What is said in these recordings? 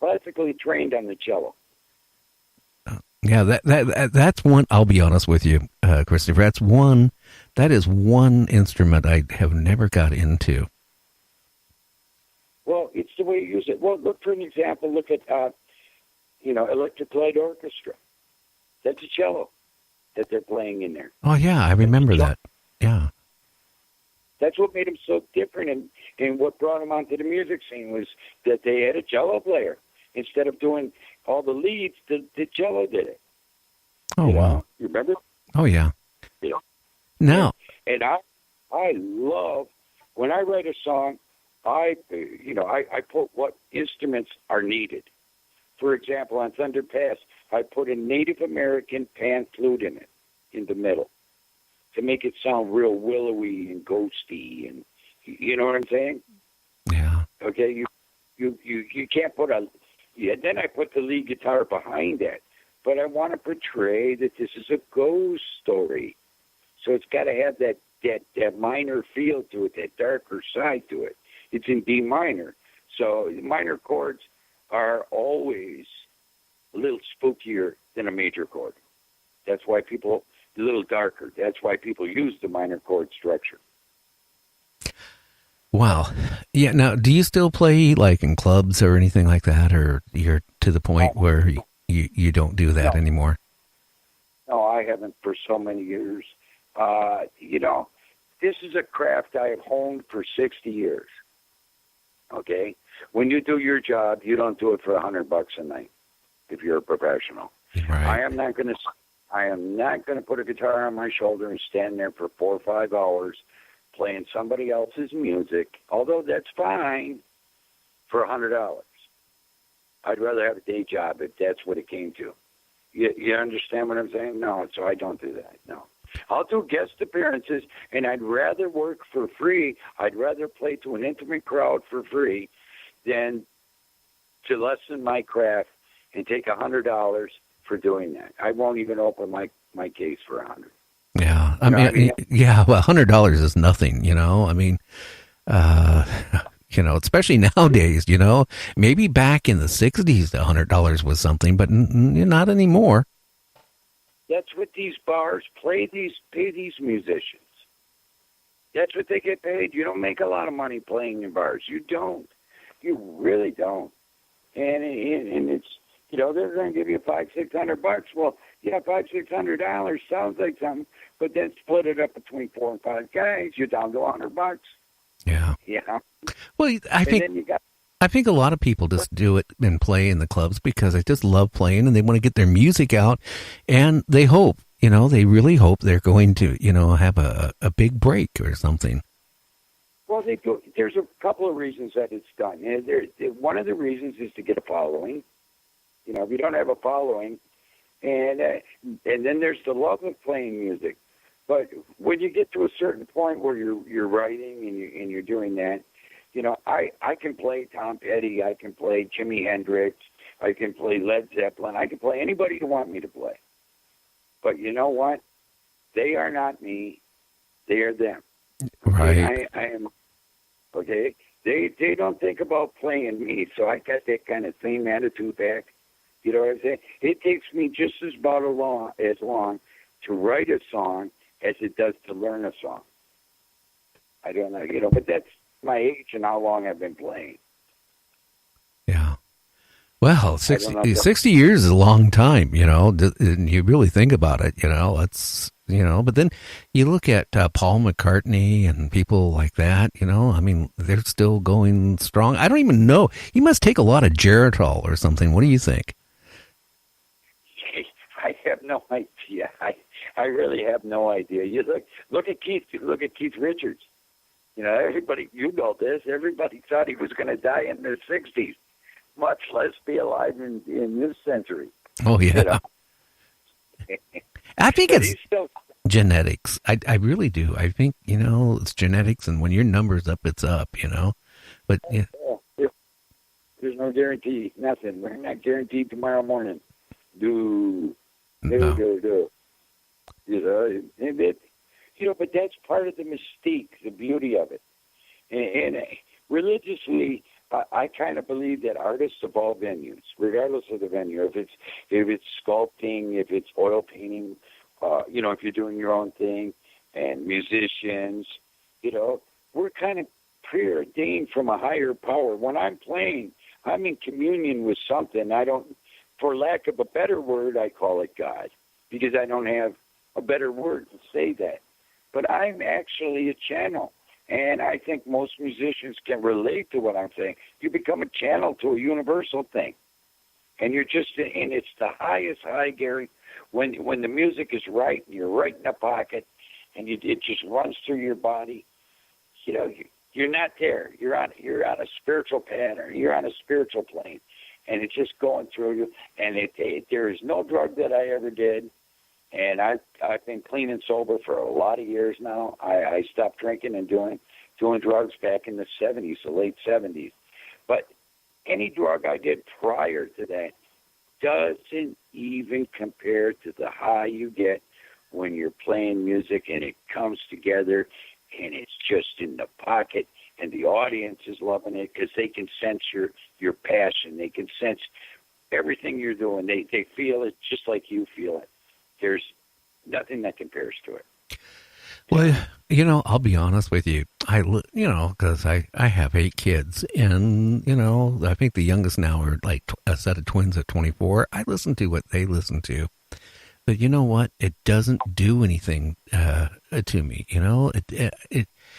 classically trained on the cello. Yeah, that's one. I'll be honest with you, Christopher. That is one instrument I have never got into. Well, it's the way you use it. Well, look for an example. Look at electric light orchestra. That's a cello that they're playing in there. Oh yeah, I remember that. Yeah. That's what made them so different, and what brought them onto the music scene was that they had a cello player. Instead of doing all the leads, the cello did it. Oh, wow. You remember? Oh, yeah. Now. And I love, when I write a song, I put what instruments are needed. For example, on Thunder Pass, I put a Native American pan flute in it, in the middle, to make it sound real willowy and ghosty, and you know what I'm saying? Yeah. Okay, you can't put a. Yeah, then I put the lead guitar behind that, but I want to portray that this is a ghost story, so it's got to have that minor feel to it, that darker side to it. It's in D minor, so minor chords are always a little spookier than a major chord. That's why a little darker. That's why people use the minor chord structure. Wow. Yeah. Now, do you still play like in clubs or anything like that, or you're to the point where you don't do that anymore? No, I haven't for so many years. This is a craft I have honed for 60 years. Okay? When you do your job, you don't do it for $100 a night if you're a professional. Right. I am not going to put a guitar on my shoulder and stand there for 4 or 5 hours playing somebody else's music, although that's fine, for $100. I'd rather have a day job if that's what it came to. You understand what I'm saying? No, so I don't do that, no. I'll do guest appearances, and I'd rather work for free. I'd rather play to an intimate crowd for free than to lessen my craft and take $100 for doing that. I won't even open my case for $100. Yeah, I mean, yeah. Well, $100 is nothing, I mean, especially nowadays. Maybe back in the '60s, $100 was something, but not anymore. That's what these bars pay these musicians. That's what they get paid. You don't make a lot of money playing in bars. You don't. You really don't. And it's. They're going to give you $500-600. Well, yeah, $500-600 sounds like something, but then split it up between 4 and 5 guys. You're down to $100. Yeah. Yeah. Well, I think a lot of people just do it and play in the clubs because they just love playing and they want to get their music out, and they hope, they really hope they're going to, have a big break or something. Well, there's a couple of reasons that it's done. One of the reasons is to get a following. If you don't have a following, and then there's the love of playing music. But when you get to a certain point where you're writing and you're doing that, I can play Tom Petty, I can play Jimi Hendrix, I can play Led Zeppelin, I can play anybody you want me to play. But you know what? They are not me. They are them. Right. I am. Okay. They don't think about playing me, so I got that kind of same attitude back. You know what I'm saying? It takes me just as long to write a song as it does to learn a song. I don't know, but that's my age and how long I've been playing. Yeah. Well, 60 years is a long time, and you really think about it, it's, but then you look at Paul McCartney and people like that, I mean, they're still going strong. I don't even know. He must take a lot of Geritol or something. What do you think? I have no idea. I really have no idea. You look at Keith. Look at Keith Richards. Everybody, you know this. Everybody thought he was going to die in their 60s, much less be alive in this century. Oh yeah. I think it's genetics. I really do. I think it's genetics, and when your number's up, it's up. But yeah. There's no guarantee. Nothing. We're not guaranteed tomorrow morning. No. But that's part of the mystique, the beauty of it. And religiously, I kind of believe that artists of all venues, regardless of the venue, if it's sculpting, if it's oil painting, if you're doing your own thing, and musicians, we're kind of preordained from a higher power. When I'm playing, I'm in communion with something. For lack of a better word, I call it God, because I don't have a better word to say that. But I'm actually a channel. And I think most musicians can relate to what I'm saying. You become a channel to a universal thing. And it's the highest high, Gary, when the music is right, and you're right in the pocket, and it just runs through your body. You're not there. You're on a spiritual pattern. You're on a spiritual plane, and it's just going through you. And there is no drug that I ever did. And I've been clean and sober for a lot of years now. I stopped drinking and doing drugs back in the 70s, the late 70s. But any drug I did prior to that doesn't even compare to the high you get when you're playing music and it comes together and it's just in the pocket and the audience is loving it because they can sense your passion. They can sense everything you're doing. They feel it just like you feel it. There's nothing that compares to it. Well, I'll be honest with you. Because I have 8 kids, and, I think the youngest now are like a set of twins at 24. I listen to what they listen to. But you know what? It doesn't do anything to me,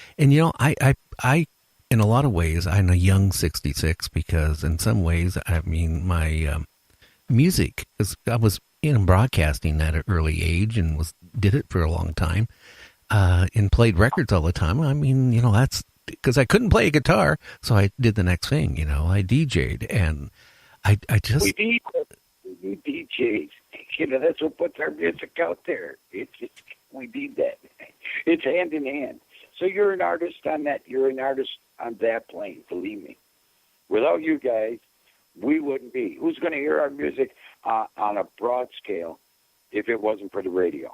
I in a lot of ways, I'm a young 66 because in some ways, my music, I was broadcasting at an early age and did it for a long time, and played records all the time. That's because I couldn't play a guitar, so I did the next thing. I DJ'd, and I just we need DJs. That's what puts our music out there. We need that. It's hand in hand. So you're an artist on that. You're an artist on that plane. Believe me. Without you guys, we wouldn't be. Who's going to hear our music on a broad scale if it wasn't for the radio?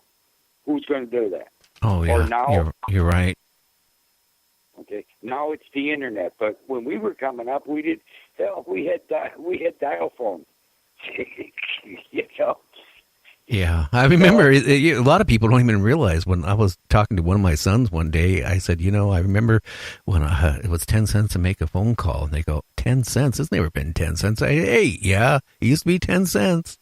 Who's going to do that? Oh, yeah. Or now, you're right. Okay. Now it's the internet. But when we were coming up, we had dial phone. Yeah, I remember a lot of people don't even realize when I was talking to one of my sons one day, I said, I remember when it was 10 cents to make a phone call. And they go, 10 cents? It's never been 10 cents. Yeah, it used to be 10 cents.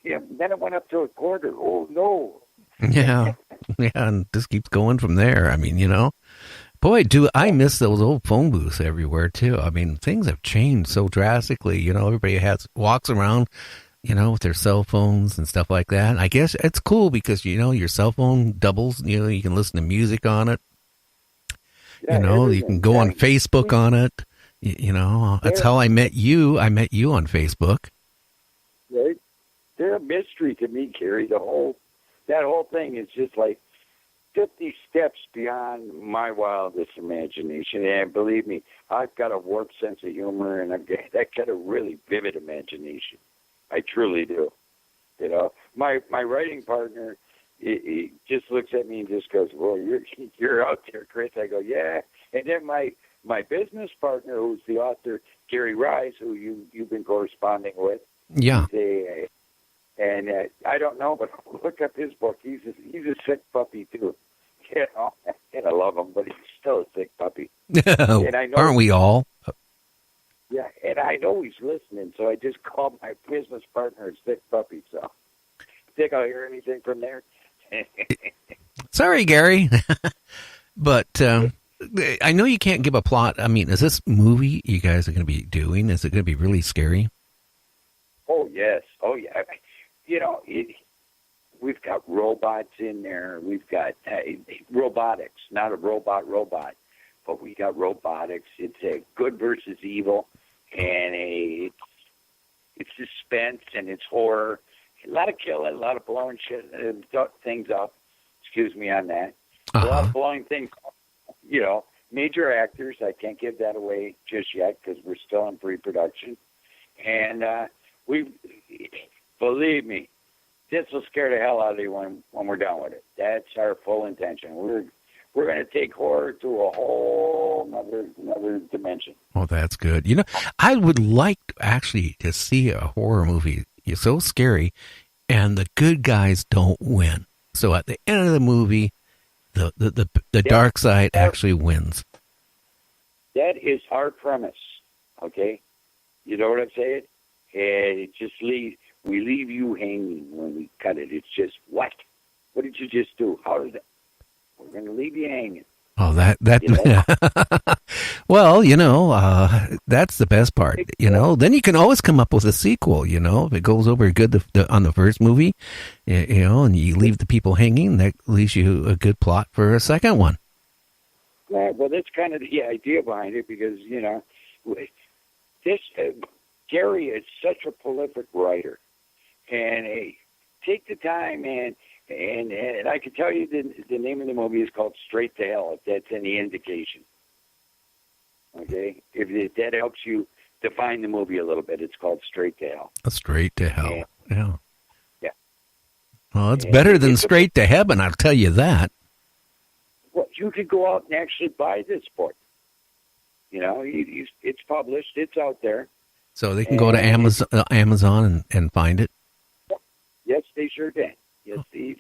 Yeah, then it went up to a quarter. Oh, no. Yeah, and this keeps going from there. Boy, do I miss those old phone booths everywhere, too. Things have changed so drastically. Everybody walks around, with their cell phones and stuff like that. I guess it's cool because, your cell phone doubles. You can listen to music on it. Yeah, you can go on Facebook on it. That's how I met you. I met you on Facebook. Right. They're a mystery to me, Gary. That whole thing is just like 50 steps beyond my wildest imagination. And believe me, I've got a warped sense of humor, and I've got a really vivid imagination. I truly do. My writing partner, he just looks at me and just goes, "Well, you're out there, Chris." I go, "Yeah." And then my business partner, who's the author, Gary Rice, who you've been corresponding with. Yeah. And I don't know, but look up his book. He's a sick puppy too. And I love him, but he's still a sick puppy. And I know, aren't we all? Yeah, and I know he's listening, so I just called my business partner a sick puppy. So, think I'll hear anything from there? Sorry, Gary. But I know you can't give a plot. Is this movie you guys are going to be doing, is it going to be really scary? Oh, yes. Oh, yeah. We've got robots in there. We've got robotics, not a robot, but we got robotics. It's a good versus evil, and it's suspense, and it's horror. A lot of killing, a lot of blowing things up. Excuse me on that. Uh-huh. A lot of blowing things up. Major actors. I can't give that away just yet because we're still in pre-production. And believe me, this will scare the hell out of you when we're done with it. That's our full intention. we're going to take horror to a whole another dimension. Oh, that's good. You know, I would like actually to see a horror movie. It's so scary, and the good guys don't win. So at the end of the movie, the dark side actually wins. That is our premise, okay? You know what I'm saying? And we leave you hanging when we cut it. It's just, what? What did you just do? How did that? We're going to leave you hanging. Oh, well, you know, that's the best part, you know. Then you can always come up with a sequel, you know, if it goes over good on the first movie, you know, and you leave the people hanging, that leaves you a good plot for a second one. Yeah, well, that's kind of the idea behind it, because, you know, Gary is such a prolific writer, and take the time and I can tell you the name of the movie is called Straight to Hell, if that's any indication. Okay? If that helps you define the movie a little bit, it's called Straight to Hell. Straight to Hell, yeah. Well, it's and better than Straight to Heaven, I'll tell you that. Well, you could go out and actually buy this book. You know, it's published, it's out there. So they can go to Amazon and find it? Yes, they sure can. Yes, he's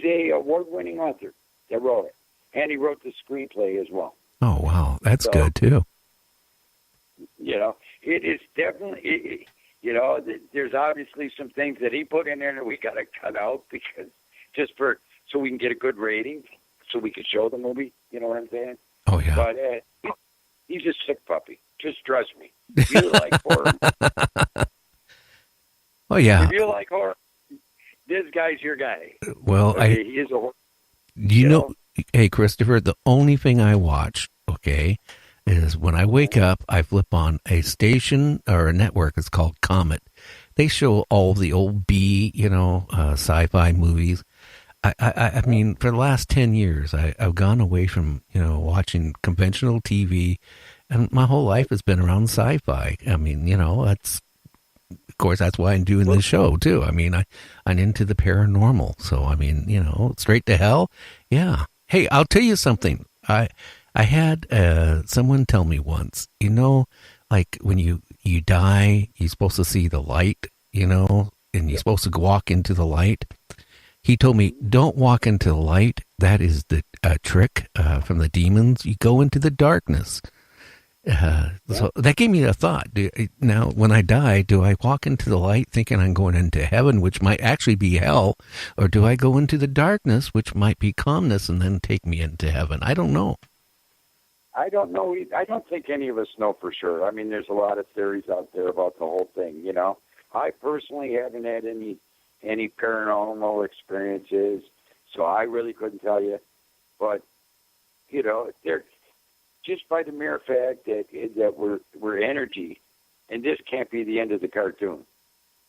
a award-winning author that wrote it, and he wrote the screenplay as well. Oh wow, that's good too. You know, it is definitely. You know, there's obviously some things that he put in there that we got to cut out because so we can get a good rating, so we can show the movie. You know what I'm saying? Oh yeah. But he's a sick puppy. Just trust me. If you like horror. Oh yeah. If you like horror, this guy's your guy. Well, okay, he is a horror. You know, hey, Christopher, the only thing I watch, okay, is when I wake up, I flip on a station or a network. It's called Comet. They show all the old B, you know, sci-fi movies. I mean, for the last 10 years, I've gone away from, you know, watching conventional TV, and my whole life has been around sci-fi. I mean, you know, of course, that's why I'm doing this show, too. I mean, I'm into the paranormal. So, I mean, you know, Straight to Hell. Yeah. Hey, I'll tell you something. I had someone tell me once, you know, like when you die, you're supposed to see the light, you know, and you're supposed to walk into the light. He told me, don't walk into the light. That is the trick from the demons. You go into the darkness. So that gave me a thought. Now, when I die, do I walk into the light thinking I'm going into heaven, which might actually be hell, or do I go into the darkness, which might be calmness, and then take me into heaven? I don't know. I don't know. I don't think any of us know for sure. I mean, there's a lot of theories out there about the whole thing, you know. I personally haven't had any paranormal experiences, so I really couldn't tell you. But, you know, just by the mere fact that we're energy, and this can't be the end of the cartoon.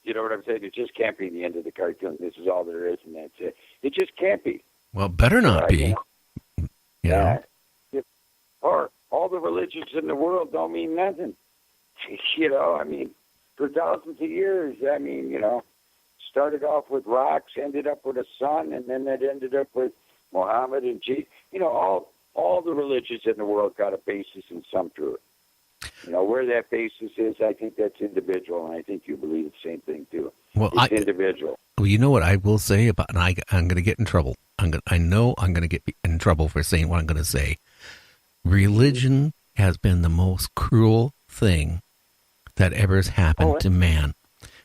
You know what I'm saying? It just can't be the end of the cartoon. This is all there is, and that's it. It just can't be. Well, better not be. You know? Or all the religions in the world don't mean nothing. You know, I mean, for thousands of years, I mean, you know, started off with rocks, ended up with a sun, and then it ended up with Muhammad and Jesus. You know, all the religions in the world got a basis in some truth. You know, where that basis is, I think that's individual, and I think you believe the same thing, too. Well, it's individual. Well, you know what I will say about, and I'm going to get in trouble. I know I'm going to get in trouble for saying what I'm going to say. Religion has been the most cruel thing that ever has happened to man.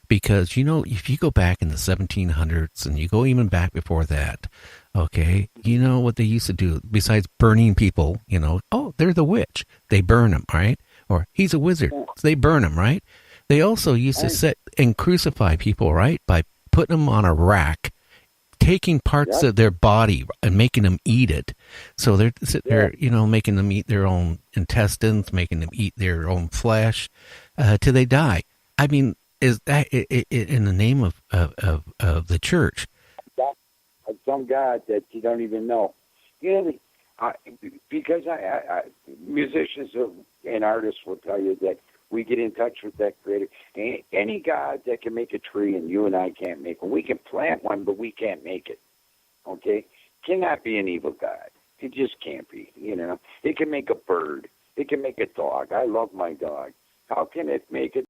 Because, you know, if you go back in the 1700s and you go even back before that, okay, you know what they used to do besides burning people, you know, oh, they're the witch. They burn them, right? Or he's a wizard. So they burn them, right? They also used to sit and crucify people, right? By putting them on a rack, taking parts of their body and making them eat it. So they're sitting there, you know, making them eat their own intestines, making them eat their own flesh till they die. I mean, is that in the name of the church? Of some God that you don't even know. You know, because musicians and artists will tell you that we get in touch with that creator. Any God that can make a tree and you and I can't make one. We can plant one, but we can't make it. Okay? Cannot be an evil God. It just can't be, you know. It can make a bird. It can make a dog. I love my dog. How can it make a